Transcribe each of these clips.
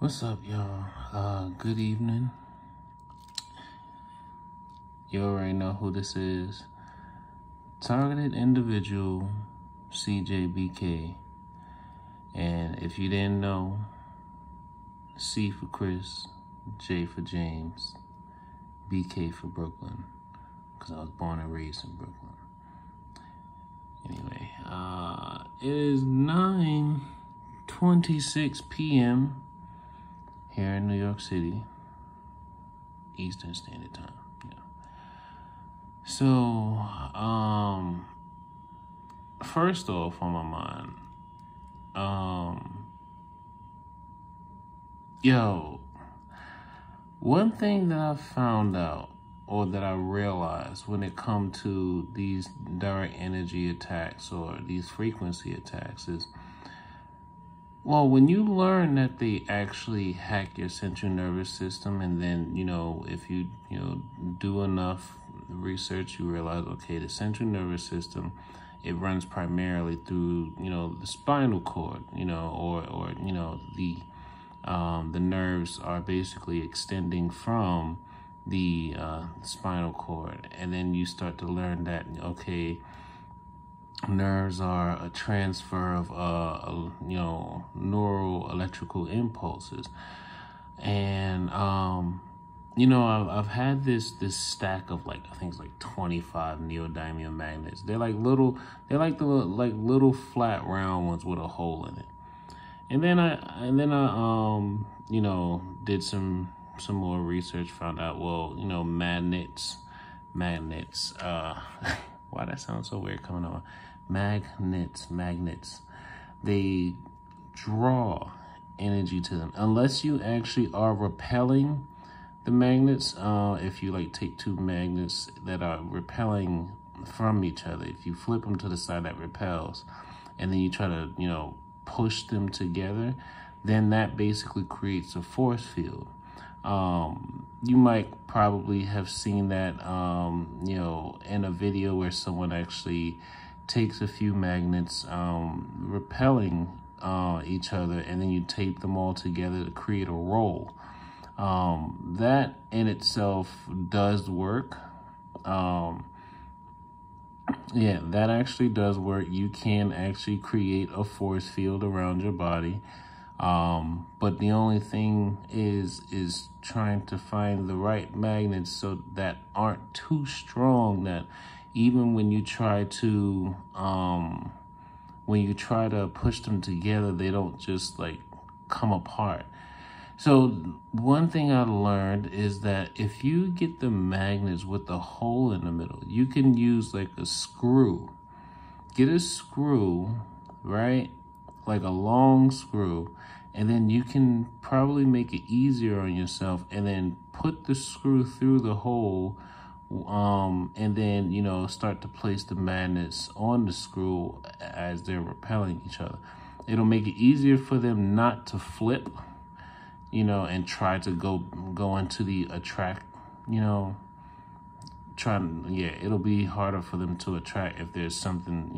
What's up, y'all? Good evening. You already know who this is. Targeted individual, CJBK. And if you didn't know, C for Chris, J for James, BK for Brooklyn, because I was born and raised in Brooklyn. Anyway, it is 9:26 p.m. here in New York City, Eastern Standard Time. Yeah. So, first off on my mind, one thing that I found out, or that I realized when it comes to these direct energy attacks or these frequency attacks is, well, when you learn that they actually hack your central nervous system, and then, if you, do enough research, you realize, okay, the central nervous system, it runs primarily through, the spinal cord, or the nerves are basically extending from the spinal cord. And then you start to learn that, okay, nerves are a transfer of, neural electrical impulses. And, I've had this stack of I think it's 25 neodymium magnets. They're like the little flat round ones with a hole in it. And then I did some more research, found out, well, magnets, why that sounds so weird coming on. Magnets, they draw energy to them. Unless you actually are repelling the magnets, if you take two magnets that are repelling from each other, if you flip them to the side that repels, and then you try to, push them together, then that basically creates a force field. You might probably have seen that, in a video where someone actually takes a few magnets, repelling each other, and then you tape them all together to create a roll. That in itself does work. Yeah, that actually does work. You can actually create a force field around your body. But the only thing is trying to find the right magnets so that aren't too strong, that even when you try to push them together, they don't just come apart. So one thing I learned is that if you get the magnets with the hole in the middle, you can use a screw. Get a screw, right? Like a long screw, and then you can probably make it easier on yourself, and then put the screw through the hole, and then, start to place the magnets on the screw as they're repelling each other. It'll make it easier for them not to flip, and try to go into the attract, it'll be harder for them to attract if there's something,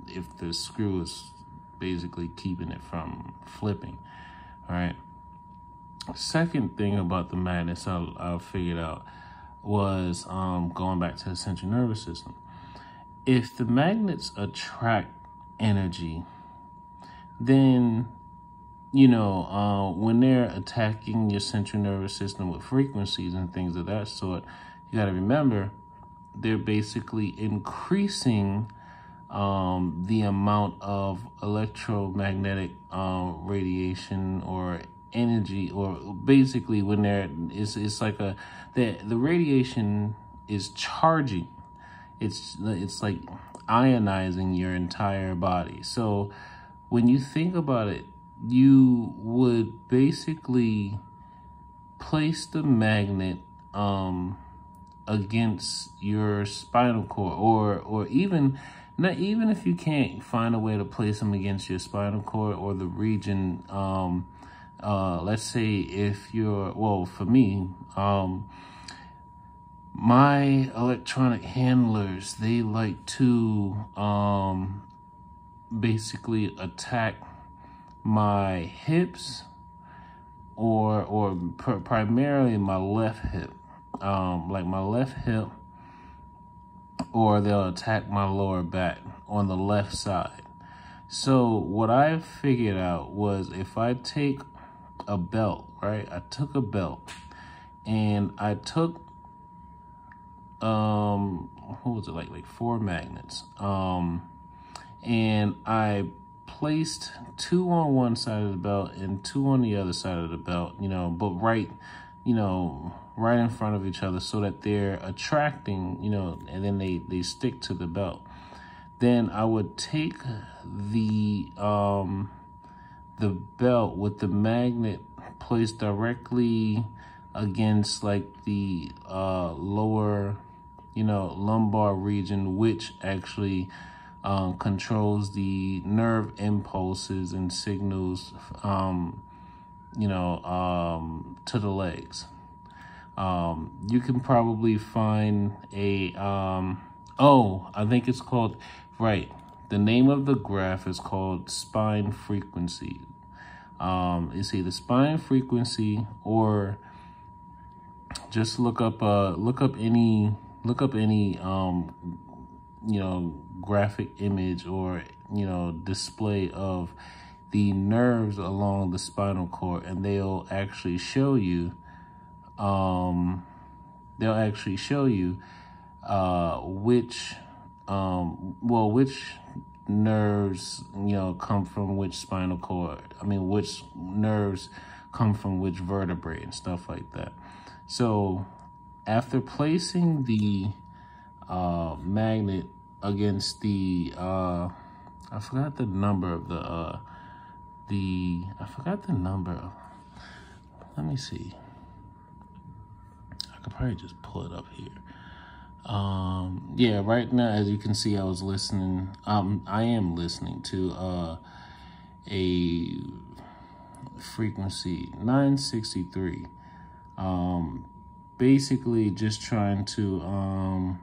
if the screw is basically keeping it from flipping. All right. Second thing about the magnets I figured out was, going back to the central nervous system. If the magnets attract energy, then, when they're attacking your central nervous system with frequencies and things of that sort, you got to remember, they're basically increasing the amount of electromagnetic radiation or energy, or basically when it's like the radiation is charging. It's like ionizing your entire body. So when you think about it, you would basically place the magnet against your spinal cord, or even if you can't find a way to place them against your spinal cord or the region. Let's say if you're, well, for me, my electronic handlers, they like to basically attack my hips primarily my left hip, like my left hip, or they'll attack my lower back on the left side. So what I figured out was if I take a belt, right? I took a belt and I took, what was it, like 4 magnets. And I placed 2 on one side of the belt and 2 on the other side of the belt, but right in front of each other so that they're attracting, and then they stick to the belt. Then I would take the belt with the magnet placed directly against like the lower, lumbar region, which actually controls the nerve impulses and signals, to the legs. You can probably find a, I think it's called, right, the name of the graph is called spine frequency. It's either spine frequency or just look up any graphic image or display of the nerves along the spinal cord, and they'll actually show you which nerves come from which spinal cord. I mean, which nerves come from which vertebrae and stuff like that. So after placing the magnet against the I forgot the number of let me see. I could probably just pull it up here. Yeah, right now, as you can see, I was listening. I am listening to a frequency 963. Basically, just trying to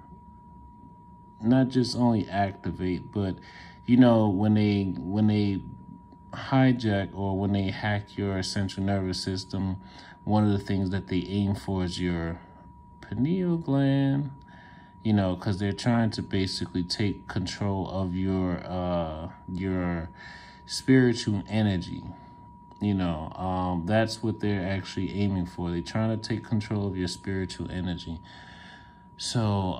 not just only activate, but when they hijack or when they hack your central nervous system, one of the things that they aim for is your pineal gland. Because they're trying to basically take control of your spiritual energy. That's what they're actually aiming for. They're trying to take control of your spiritual energy. So,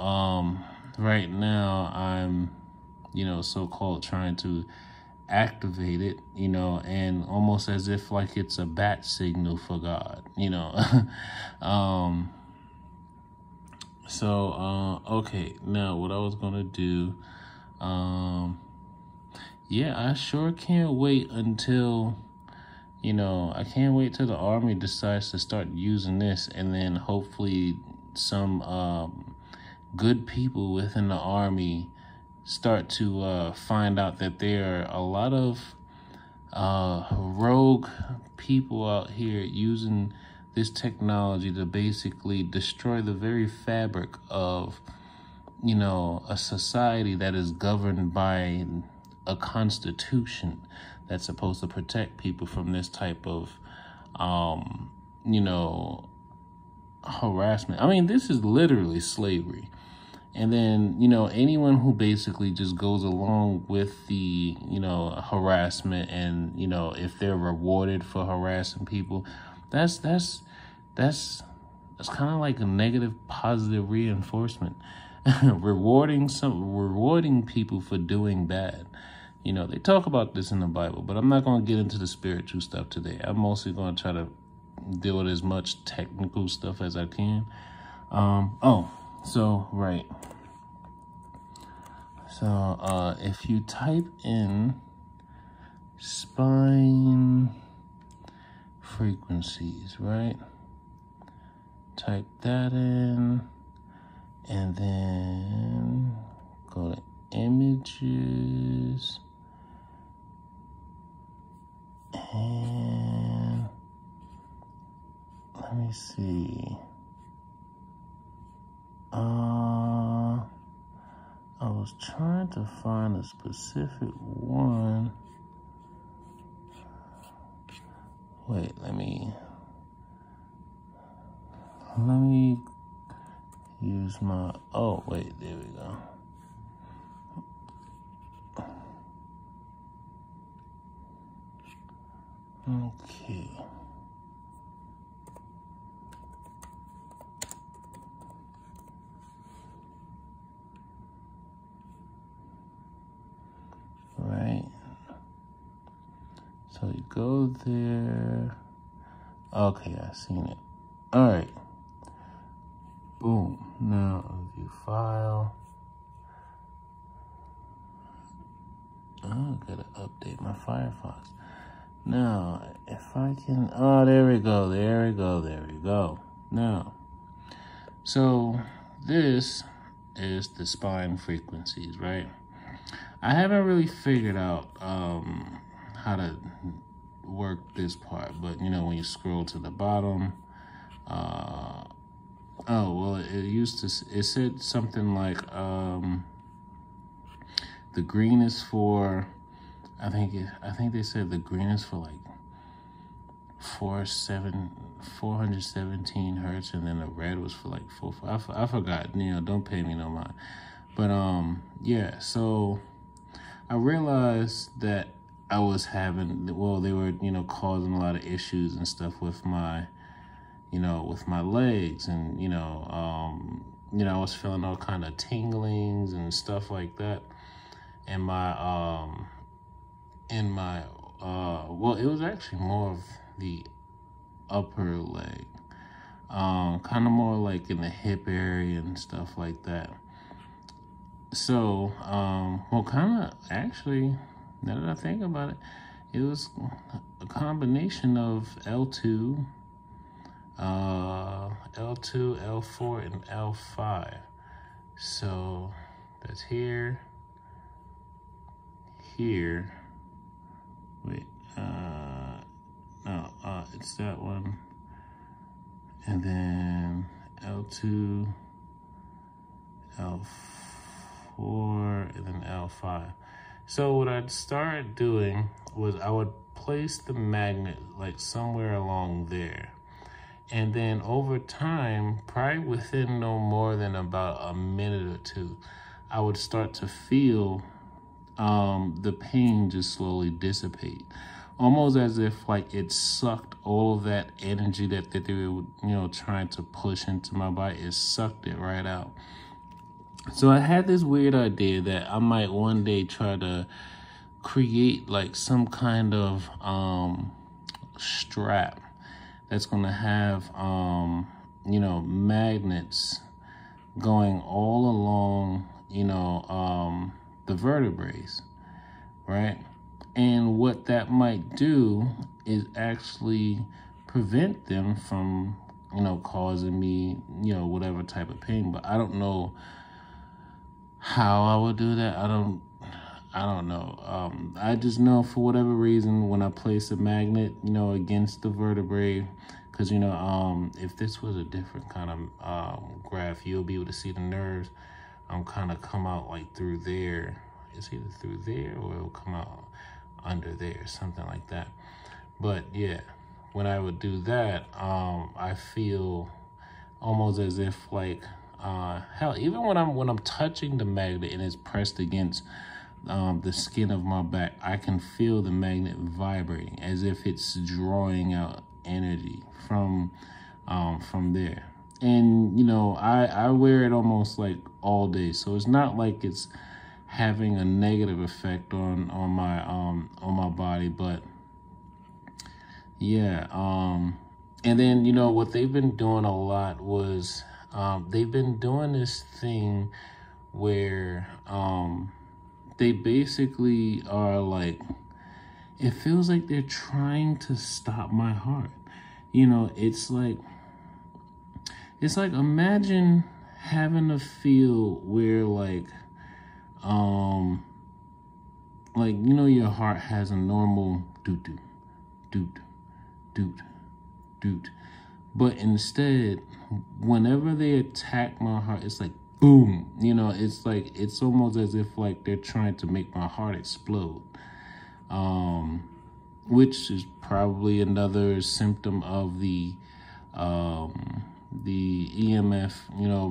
right now I'm, so-called trying to activate it, and almost as if like it's a bat signal for God, So, okay, now what I was going to do, yeah, I sure can't wait until, I can't wait till the Army decides to start using this, and then hopefully some good people within the Army start to find out that there are a lot of rogue people out here using this technology to basically destroy the very fabric of, a society that is governed by a constitution that's supposed to protect people from this type of, harassment. I mean, this is literally slavery. And then, anyone who basically just goes along with the, harassment and, if they're rewarded for harassing people, that's kind of like a negative positive reinforcement. rewarding people for doing bad. They talk about this in the Bible, but I'm not going to get into the spiritual stuff today. I'm mostly going to try to deal with as much technical stuff as I can. Right. So, if you type in spine frequencies, right? Type that in, and then go to images, and let me see. I was trying to find a specific one. Wait, let me let me use my, oh wait, there we go. Okay. Right. So you go there. Okay, I seen it. All right. Boom. Now view file. Oh, I gotta update my Firefox. Now, if I can, oh, there we go, there we go, there we go. Now, so this is the spine frequencies, right? I haven't really figured out how to work this part, but you know, when you scroll to the bottom, oh, well, it said something like, the green is for, I think they said the green is for like 417 hertz, and then the red was for like I forgot, you know, don't pay me no mind. But yeah, so I realized that I was having, well, they were, you know, causing a lot of issues and stuff with my, you know, with my legs, and you know, I was feeling all kind of tinglings and stuff like that. And well, it was actually more of the upper leg, kind of more like in the hip area and stuff like that. So, well, kind of actually, now that I think about it, it was a combination of L2, L4, and L5. So that's here. Here, wait, no, it's that one, and then L2, L4, and then L5. So what I'd started doing was I would place the magnet like somewhere along there, and then over time, probably within no more than about a minute or two, I would start to feel the pain just slowly dissipate, almost as if like it sucked all of that energy that they were, you know, trying to push into my body. It sucked it right out. So I had this weird idea that I might one day try to create like some kind of strap that's gonna have you know, magnets going all along, you know, the vertebrae, right? And what that might do is actually prevent them from, you know, causing me, you know, whatever type of pain. But I don't know how I would do that. I don't know. I just know for whatever reason, when I place a magnet, you know, against the vertebrae, because, you know, if this was a different kind of graph, you'll be able to see the nerves kind of come out like through there. It's either through there or it'll come out under there, something like that. But yeah, when I would do that, I feel almost as if like, hell, even when I'm touching the magnet and it's pressed against the skin of my back, I can feel the magnet vibrating as if it's drawing out energy from there. And, you know, I wear it almost like all day. So it's not like it's having a negative effect on my body, but yeah. And then, you know, what they've been doing a lot was, they've been doing this thing where, they basically are like, it feels like they're trying to stop my heart. You know, it's like imagine having a feel where like, you know, your heart has a normal doot, doot, doot, doot, doot. But instead, whenever they attack my heart, it's like, boom, you know, it's like, it's almost as if like they're trying to make my heart explode. Which is probably another symptom of the the EMF,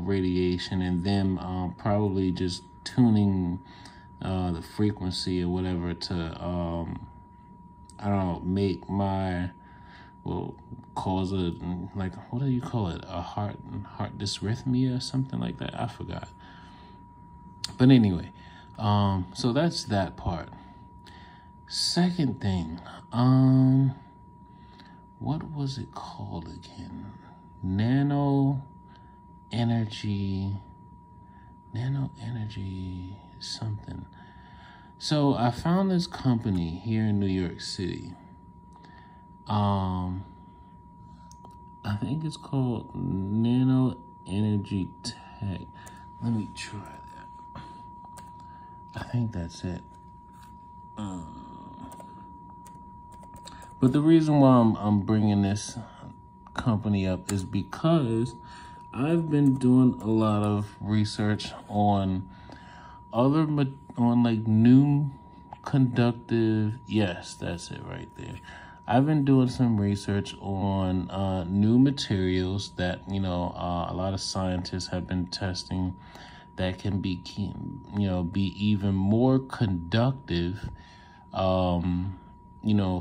radiation, and them probably just tuning the frequency or whatever to, I don't know, make my, cause a, like, what do you call it? A heart dysrhythmia or something like that. I forgot. But anyway, so that's that part. Second thing, what was it called again? Nano energy something. So I found this company here in New York City. I think it's called Nano Energy Tech. Let me try that. I think that's it. But the reason why I'm bringing this company up is because I've been doing a lot of research on like new conductive, yes, that's it right there. I've been doing some research on new materials that, a lot of scientists have been testing that can be, be even more conductive,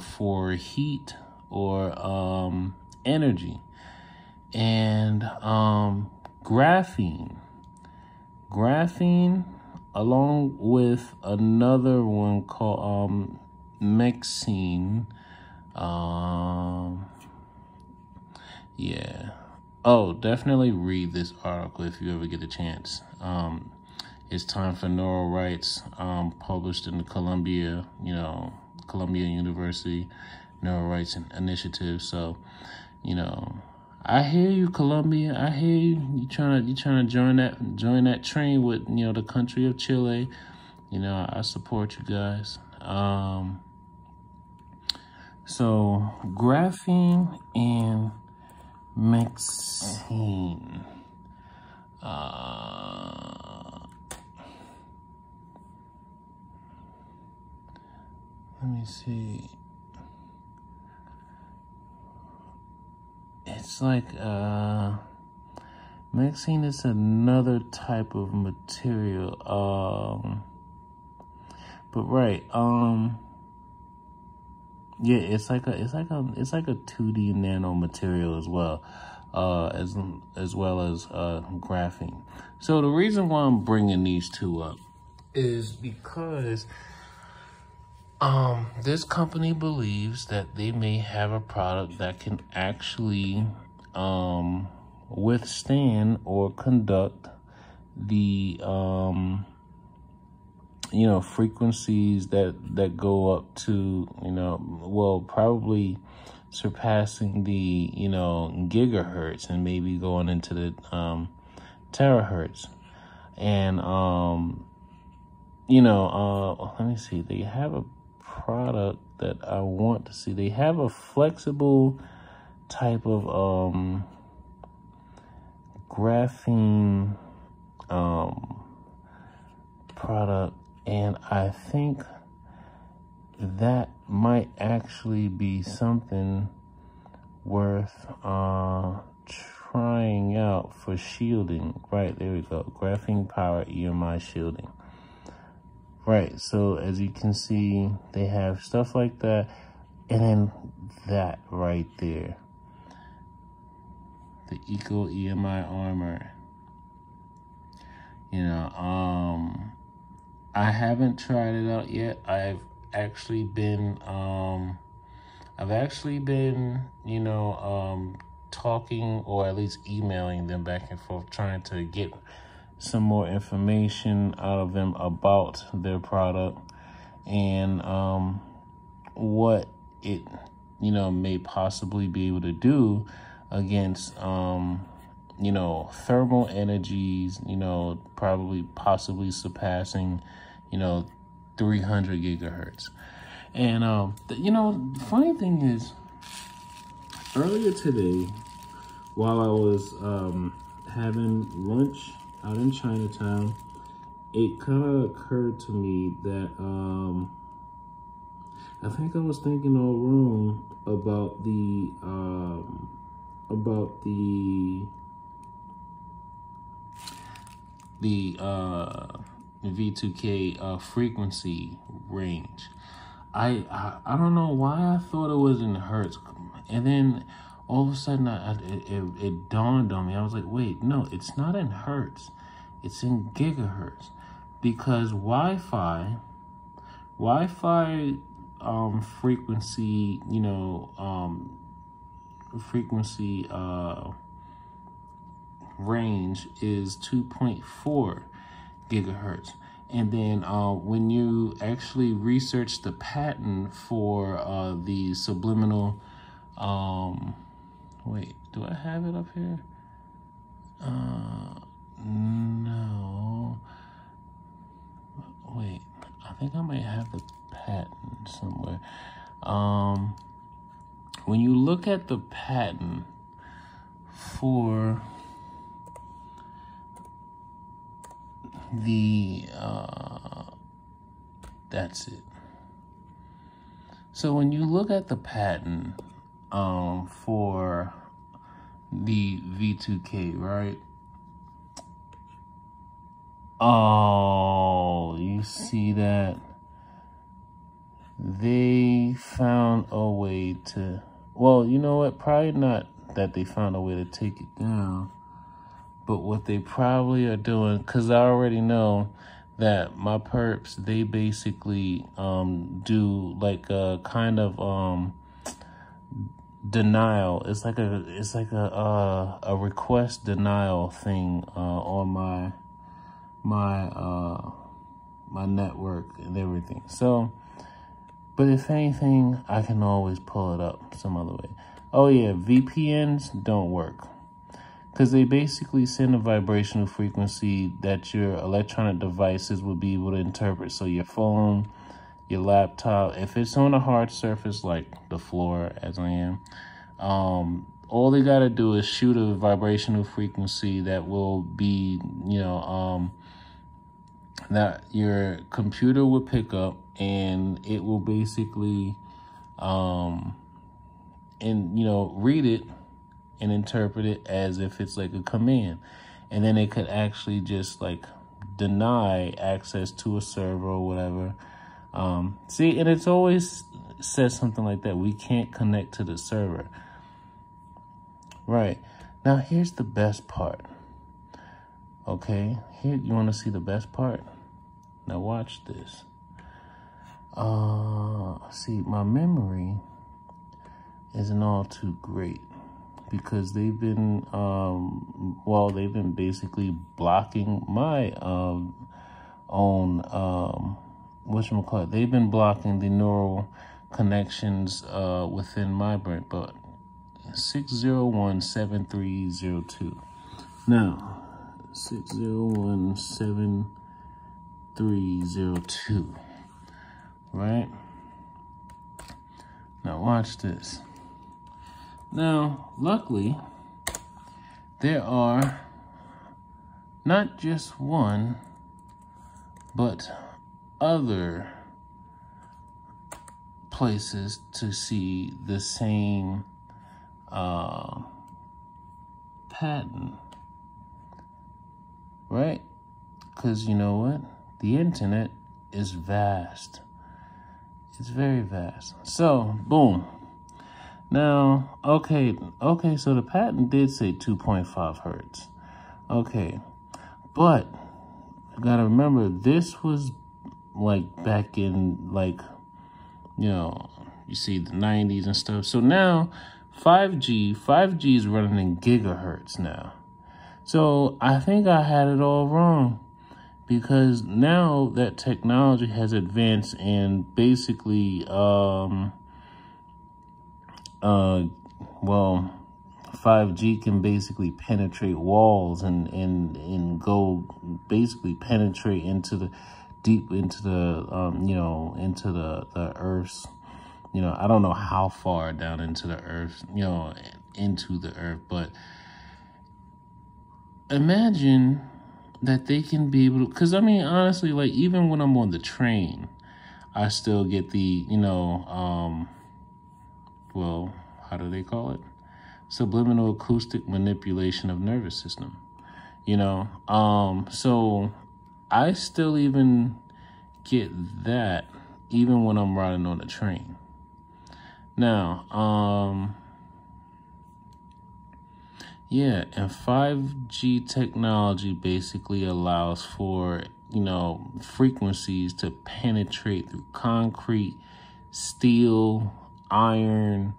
for heat or energy. And graphene, along with another one called mexine. Yeah. Oh, definitely read this article if you ever get a chance. It's Time for Neural Rights, published in the Columbia University Neural Rights Initiative. So, I hear you, Columbia. I hear you. You trying to join that train with, the country of Chile. I support you guys. So graphene and mexine. Let me see. It's like mexine is another type of material. But right, yeah, it's like a 2D nanomaterial as well, as well as graphene. So the reason why I'm bringing these two up is because this company believes that they may have a product that can actually withstand or conduct the frequencies that go up to, probably surpassing the, gigahertz and maybe going into the terahertz. And, let me see, they have a product that I want to see. They have a flexible type of graphene product. And I think that might actually be something worth trying out for shielding. Right, there we go. Graphene power EMI shielding. Right, so as you can see, they have stuff like that. And then that right there. The Eco EMI armor. I haven't tried it out yet. I've actually been, talking or at least emailing them back and forth, trying to get some more information out of them about their product and what it, may possibly be able to do against, thermal energies, possibly surpassing, 300 gigahertz. And, the funny thing is, earlier today, while I was having lunch out in Chinatown, it kind of occurred to me that I think I was thinking all wrong about the the V2K frequency range. I don't know why I thought it was in hertz, and then all of a sudden it dawned on me. I was like, wait, no, it's not in hertz, it's in gigahertz, because Wi-Fi frequency, frequency range is 2.4 gigahertz. And then when you actually research the patent for the subliminal, wait, do I have it up here? No. Wait, I think I might have the patent somewhere. When you look at the patent for the that's it. So when you look at the patent for the V2K, right? Oh, you see that they found a way to, well, you know what, probably not that they found a way to take it down, but what they probably are doing, because I already know that my perps, they basically do like a kind of denial. It's like a request denial thing on my network and everything. So, but if anything, I can always pull it up some other way. Oh yeah, VPNs don't work, because they basically send a vibrational frequency that your electronic devices will be able to interpret. So your phone, your laptop, if it's on a hard surface like the floor, as I am, all they got to do is shoot a vibrational frequency that will be, that your computer will pick up, and it will basically, read it and interpret it as if it's like a command. And then it could actually just like deny access to a server or whatever. See, and it's always says something like that. We can't connect to the server. Right. Now, here's the best part. Okay. Here, you want to see the best part? Now watch this. See, my memory isn't all too great, because they've been, they've been basically blocking my own, whatchamacallit, they've been blocking the neural connections within my brain, but 6017302. Now, 6017302, right? Now watch this. Now, luckily, there are not just one, but other places to see the same pattern, right? Because you know what? The internet is vast. It's very vast. So, boom. Now, okay, so the patent did say 2.5 hertz. Okay, but you gotta remember, this was like back in like, you see the 90s and stuff. So now 5G is running in gigahertz now. So I think I had it all wrong, because now that technology has advanced and basically, 5G can basically penetrate walls and go basically penetrate into the deep into the into the Earth's, I don't know how far down into the Earth, into the Earth, but imagine that they can be able to, because I mean, honestly, like even when I'm on the train, I still get the, how do they call it? Subliminal acoustic manipulation of nervous system. you know. So I still even get that even when I'm riding on the train. Now, yeah, and 5G technology basically allows for, you know, frequencies to penetrate through concrete, steel, iron,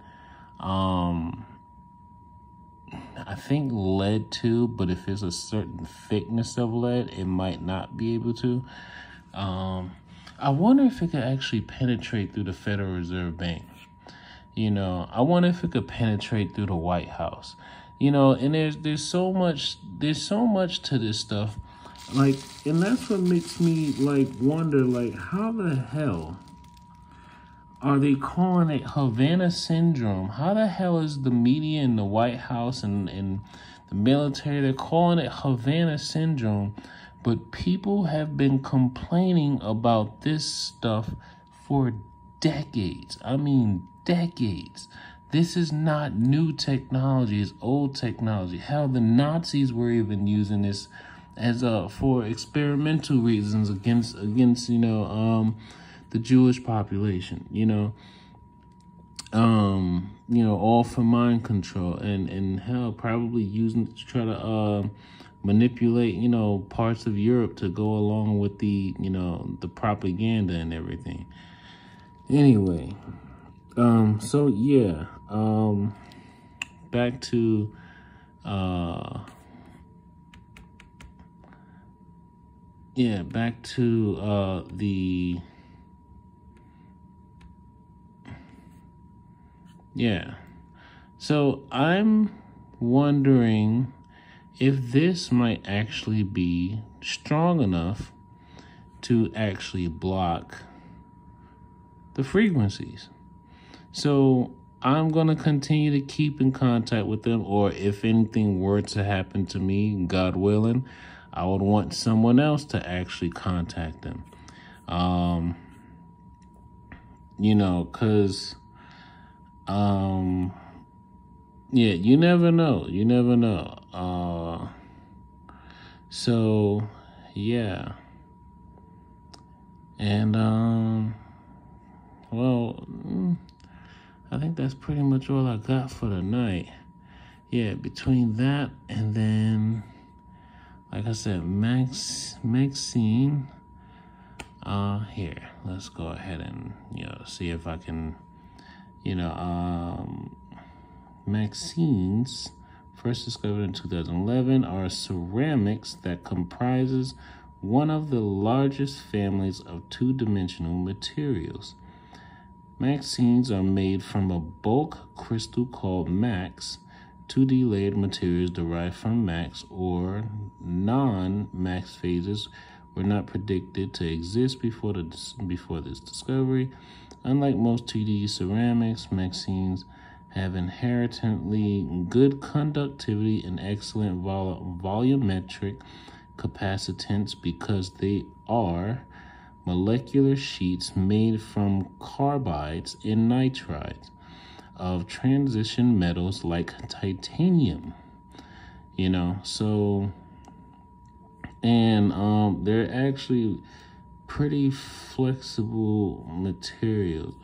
I think lead too, but if it's a certain thickness of lead, it might not be able to. I wonder if it could actually penetrate through the Federal Reserve Bank. You know, I wonder if it could penetrate through the White House. You know, and there's so much to this stuff. Like, and that's what makes me like wonder, like, how the hell are they calling it Havana syndrome? How the hell is the media and the White House and the military, they're calling it Havana syndrome, but people have been complaining about this stuff for decades. I mean, decades. This is not new technology, it's old technology. Hell, the Nazis were even using this as for experimental reasons against the Jewish population, all for mind control and hell, probably using it to try to manipulate, parts of Europe to go along with the propaganda and everything. Anyway, so yeah, back to the so I'm wondering if this might actually be strong enough to actually block the frequencies. So I'm going to continue to keep in contact with them, or if anything were to happen to me, God willing, I would want someone else to actually contact them. Because, you never know. You never know. So, yeah. And, well, I think that's pretty much all I got for tonight. Yeah, between that and then, like I said, Maxine. Here, let's go ahead and, see if I can, Maxine's, first discovered in 2011, are ceramics that comprises one of the largest families of two-dimensional materials. Maxines are made from a bulk crystal called max. 2D layered materials derived from max or non-max phases were not predicted to exist before this discovery. Unlike most 2D ceramics, Maxines have inherently good conductivity and excellent volumetric capacitance because they are molecular sheets made from carbides and nitrides of transition metals like titanium. And they're actually pretty flexible materials.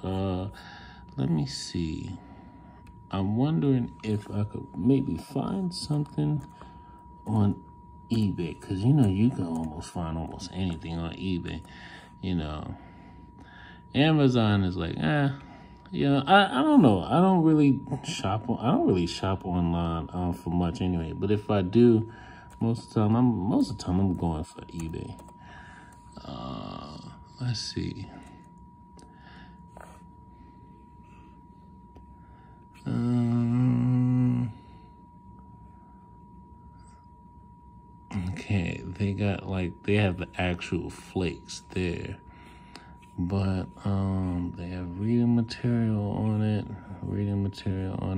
Let me see. I'm wondering if I could maybe find something on eBay, because you can almost find almost anything on eBay. Amazon is like, I don't know. I don't really shop online for much anyway. But if I do, most of the time I'm going for eBay. Let's see. Okay, they have the actual flakes there. But they have reading material on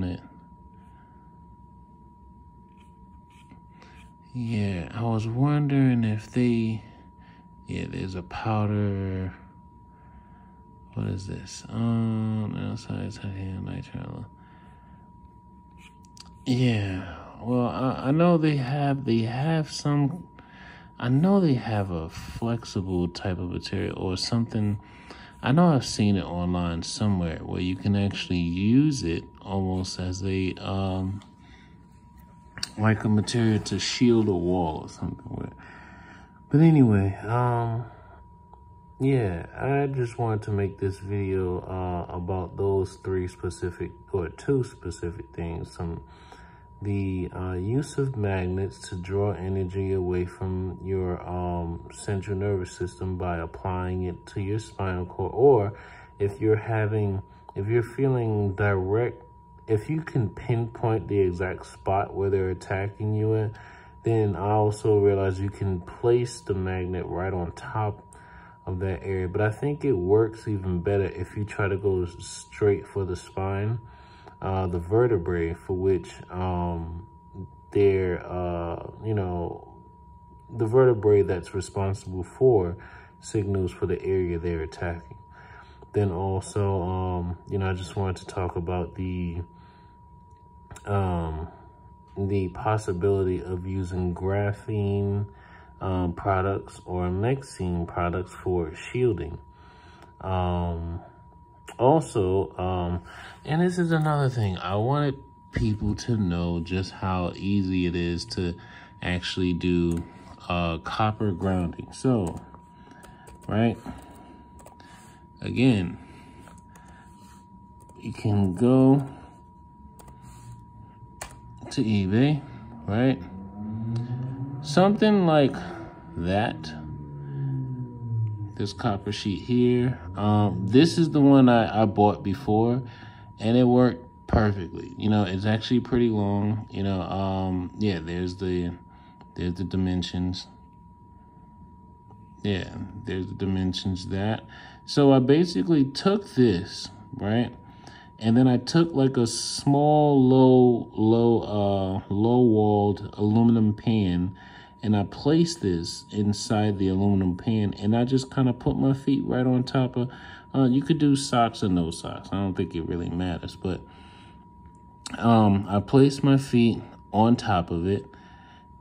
it. Yeah, I was wondering if there's a powder. What is this? Outside titanium nitrile. Yeah, well, I know they have some, I know they have a flexible type of material or something. I know I've seen it online somewhere where you can actually use it almost as a, like a material to shield a wall or something with. But anyway, yeah, I just wanted to make this video about those two specific things. The use of magnets to draw energy away from your central nervous system by applying it to your spinal cord, or if you're feeling direct, if you can pinpoint the exact spot where they're attacking you at, then I also realized you can place the magnet right on top of that area. But I think it works even better if you try to go straight for the spine, the vertebrae, for which they're, the vertebrae that's responsible for signals for the area they're attacking. Then also, I just wanted to talk about the possibility of using graphene products or mexine products for shielding. Also, and this is another thing, I wanted people to know just how easy it is to actually do copper grounding. So, right, again, you can go to eBay, right? Something like that. This copper sheet here. This is the one I bought before, and it worked perfectly. It's actually pretty long. Yeah, there's the dimensions. Yeah, there's the dimensions So I basically took this, right? And then I took like a small, low-walled aluminum pan, and I placed this inside the aluminum pan, and I just kind of put my feet right on top of, you could do socks or no socks. I don't think it really matters, but I placed my feet on top of it,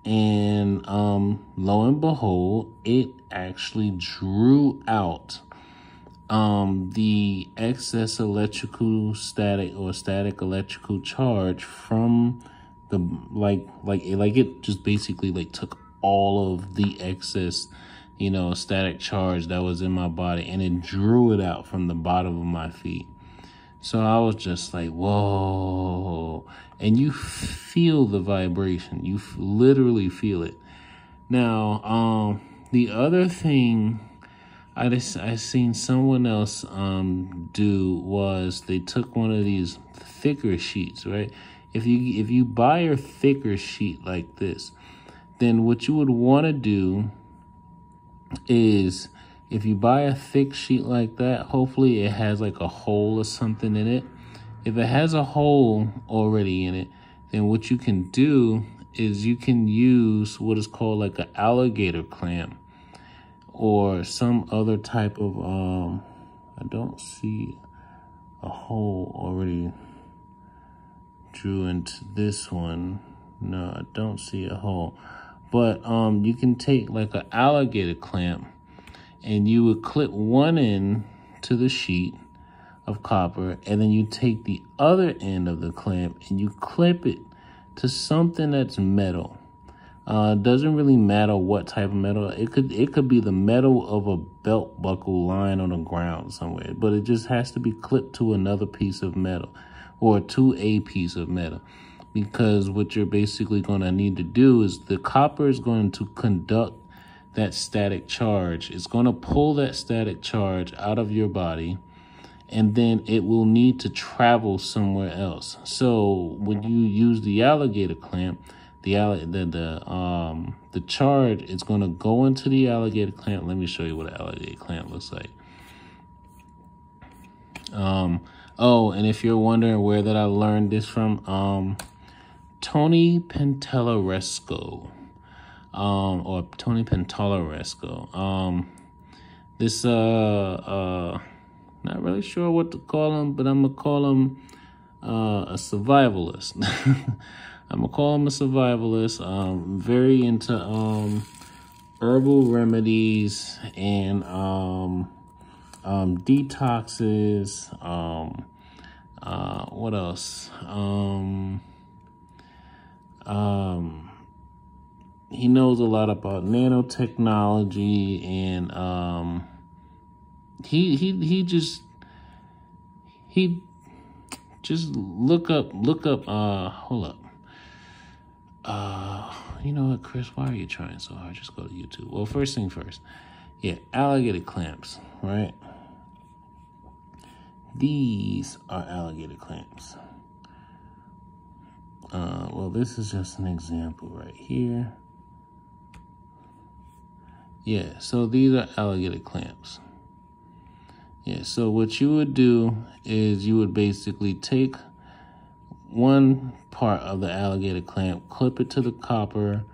and lo and behold, it actually drew out the excess electrical static electrical charge from the, like it just basically took all of the excess, static charge that was in my body, and it drew it out from the bottom of my feet. So I was just like, whoa. And you feel the vibration. You literally feel it. Now, the other thing I seen someone else do was they took one of these thicker sheets, right? If you buy a thicker sheet like this, then what you would want to do is, if you buy a thick sheet like that, hopefully it has like a hole or something in it. If it has a hole already in it, then what you can do is you can use what is called like an alligator clamp, or some other type of, I don't see a hole already drew into this one. No, I don't see a hole. But you can take like an alligator clamp, and you would clip one end to the sheet of copper, and then you take the other end of the clamp and you clip it to something that's metal. It doesn't really matter what type of metal. It could be the metal of a belt buckle lying on the ground somewhere, but it just has to be clipped to another piece of metal, or to a piece of metal. Because what you're basically going to need to do is the copper is going to conduct that static charge. It's going to pull that static charge out of your body, and then it will need to travel somewhere else. So when you use the alligator clamp, the charge is going to go into the alligator clamp. Let me show you what an alligator clamp looks like. Oh, and if you're wondering where that I learned this from, Tony Pantalleresco, or Tony Pantalleresco. This, not really sure what to call him, but I'm gonna call him a survivalist. I'm gonna call him a survivalist. Very into herbal remedies and detoxes. What else? He knows a lot about nanotechnology, and he just look up hold up. You know what, Chris, why are you trying so hard? Just go to YouTube. Well, first thing first. Yeah, alligator clamps, right? These are alligator clamps. Well, this is just an example right here. Yeah, so these are alligator clamps. Yeah, so what you would do is you would basically take one part of the alligator clamp, clip it to the copper,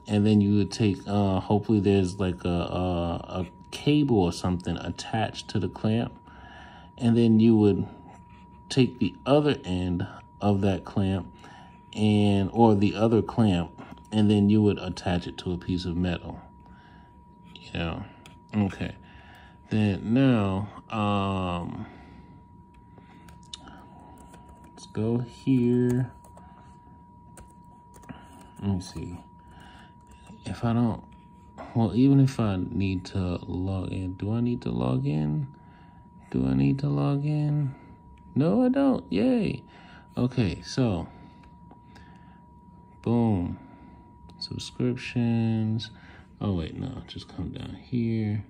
and then you would take, hopefully there's like a cable or something attached to the clamp, and then you would take the other end of that clamp or the other clamp, and then you would attach it to a piece of metal. You know, okay. Then now, let's go here. Let me see. If I don't, well, even if I need to log in, do I need to log in? Do I need to log in? No, I don't. Yay. Okay, so, boom. Subscriptions. Oh, wait, no, just come down here.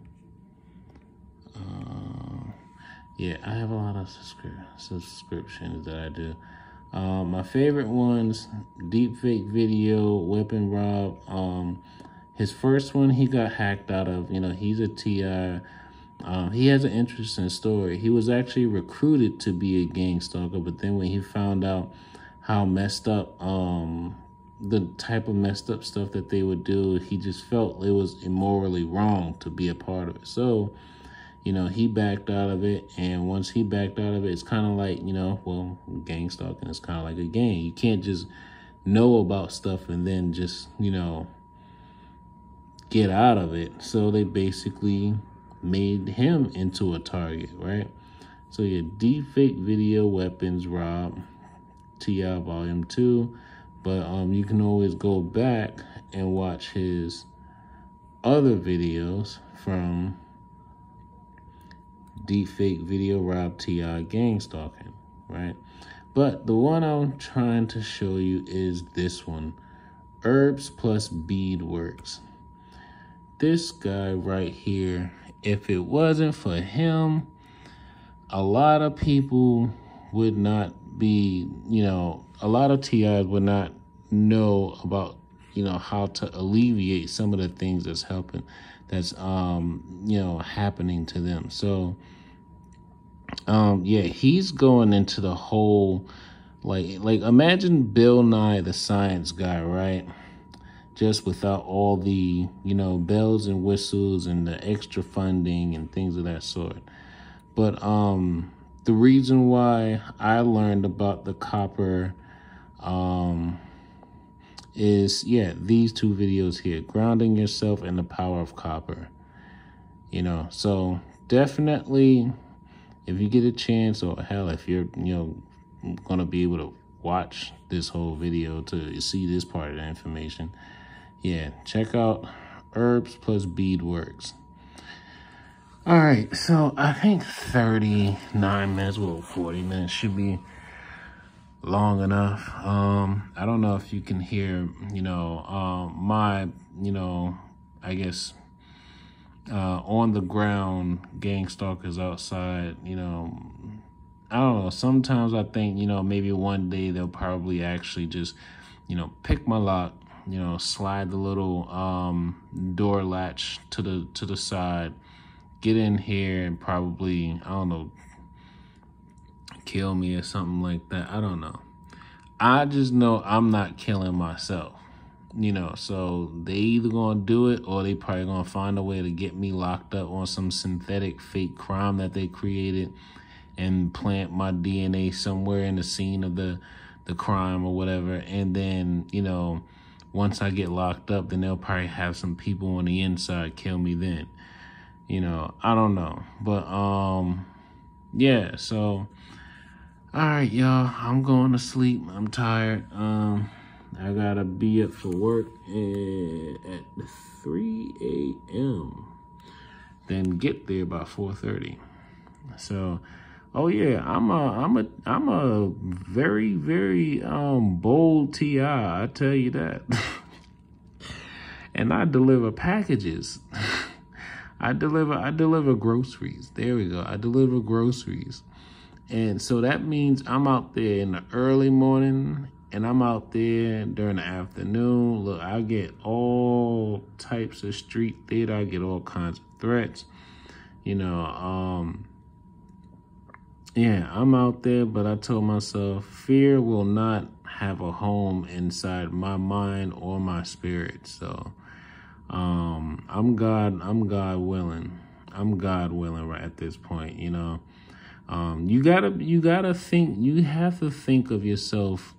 Yeah, I have a lot of subscriptions that I do. My favorite ones, deepfake video, weapon rob. His first one he got hacked out of. You know, he's a TI. He has an interesting story. He was actually recruited to be a gang stalker, but then when he found out how messed up, the type of messed up stuff that they would do, he just felt it was immorally wrong to be a part of it. So, you know, he backed out of it, and once he backed out of it, it's kind of like, you know, well, gang stalking is kind of like a game. You can't just know about stuff and then just, you know, get out of it. So they basically made him into a target, right? So yeah, deepfake video weapons rob, TI Volume 2. But you can always go back and watch his other videos from deepfake video rob TI gang stalking, right? But the one I'm trying to show you is this one, Herbs plus Beadworks. This guy right here, if it wasn't for him, a lot of people would not be, you know, a lot of TIs would not know about, you know, how to alleviate some of the things that's you know, happening to them. So, yeah, he's going into the whole, like imagine Bill Nye the Science Guy, right? Just without all the, you know, bells and whistles and the extra funding and things of that sort. But the reason why I learned about the copper is, yeah, these two videos here, Grounding Yourself and the Power of Copper. You know, so definitely, if you get a chance, or hell, if you're, you know, going to be able to watch this whole video to see this part of the information, yeah, check out Herbs plus Beadworks. All right, so I think 39 minutes, well, 40 minutes should be long enough. I don't know if you can hear, you know, my, you know, I guess, on the ground gang stalkers outside, you know, I don't know. Sometimes I think, you know, maybe one day they'll probably actually just, you know, pick my lock, you know, slide the little door latch to the side, get in here and probably, I don't know, kill me or something like that. I don't know. I just know I'm not killing myself, you know, so they either gonna do it or they probably gonna find a way to get me locked up on some synthetic fake crime that they created and plant my DNA somewhere in the scene of the the crime or whatever. And then, you know, once I get locked up, then they'll probably have some people on the inside kill me then. You know, I don't know. But, yeah, so, all right, y'all, I'm going to sleep. I'm tired. I gotta be up for work at 3 a.m. Then get there by 4:30. So, oh yeah, I'm a very, very bold TI, I tell you that. And I deliver packages. I deliver groceries. There we go. I deliver groceries. And so that means I'm out there in the early morning and I'm out there during the afternoon. Look, I get all types of street theater. I get all kinds of threats. You know, yeah, I'm out there, but I told myself fear will not have a home inside my mind or my spirit. So, I'm God willing. I'm God willing right at this point, you know. You gotta think, you have to think of yourself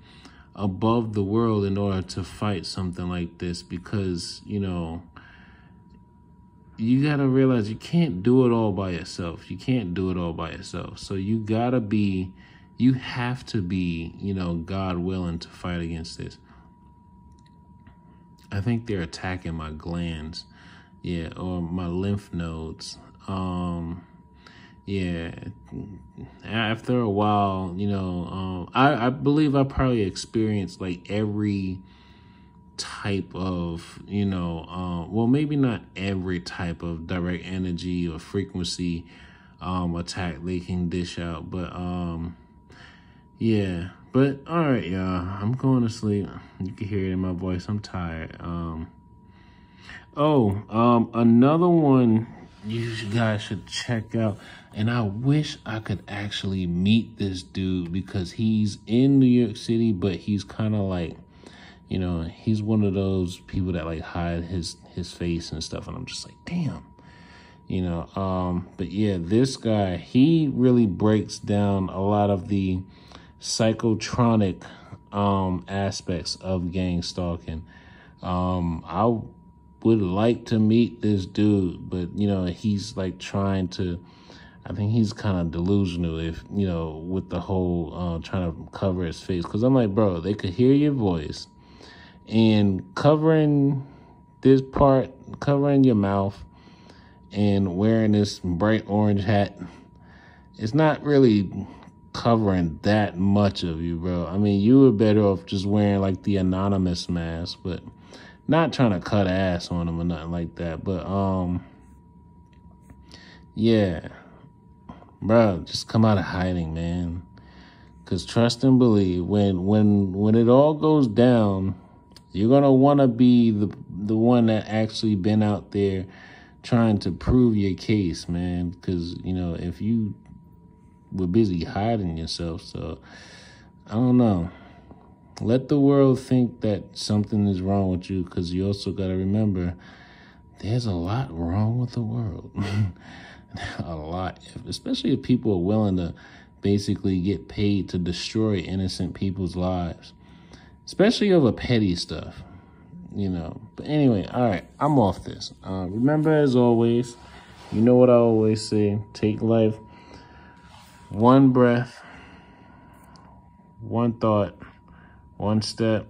above the world in order to fight something like this, because, you know, you gotta realize you can't do it all by yourself. You can't do it all by yourself. So you have to be, you know, God willing to fight against this. I think they're attacking my glands, yeah, or my lymph nodes. Yeah, after a while, you know, I believe I probably experienced like every type of, you know, well, maybe not every type of direct energy or frequency attack they can dish out, but yeah. But all right, y'all, I'm going to sleep. You can hear it in my voice. I'm tired. Another one you guys should check out, and I wish I could actually meet this dude, because he's in New York City, but he's kind of like, you know, he's one of those people that like hide his face and stuff, and I'm just like, damn, you know. But yeah, this guy, he really breaks down a lot of the psychotronic aspects of gang stalking. I would like to meet this dude, but, you know, he's like trying to, I think he's kind of delusional, if, you know, with the whole trying to cover his face. Because I'm like, bro, they could hear your voice, and covering this part, covering your mouth and wearing this bright orange hat, it's not really covering that much of you, bro. I mean, you were better off just wearing like the anonymous mask, but not trying to cut ass on them or nothing like that. But yeah, bro, just come out of hiding, man. Cause trust and believe, when it all goes down, you're gonna want to be the one that actually been out there trying to prove your case, man. Cause, you know, if you were busy hiding yourself, so I don't know. Let the world think that something is wrong with you, because you also got to remember there's a lot wrong with the world. A lot, especially if people are willing to basically get paid to destroy innocent people's lives, especially over petty stuff, you know. But anyway, all right, I'm off this. Remember, as always, you know what I always say, take life one breath, one thought, one step,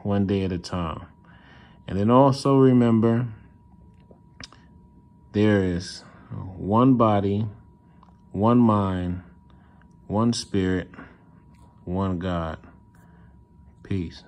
one day at a time. And then also remember, there is one body, one mind, one spirit, one God. Peace.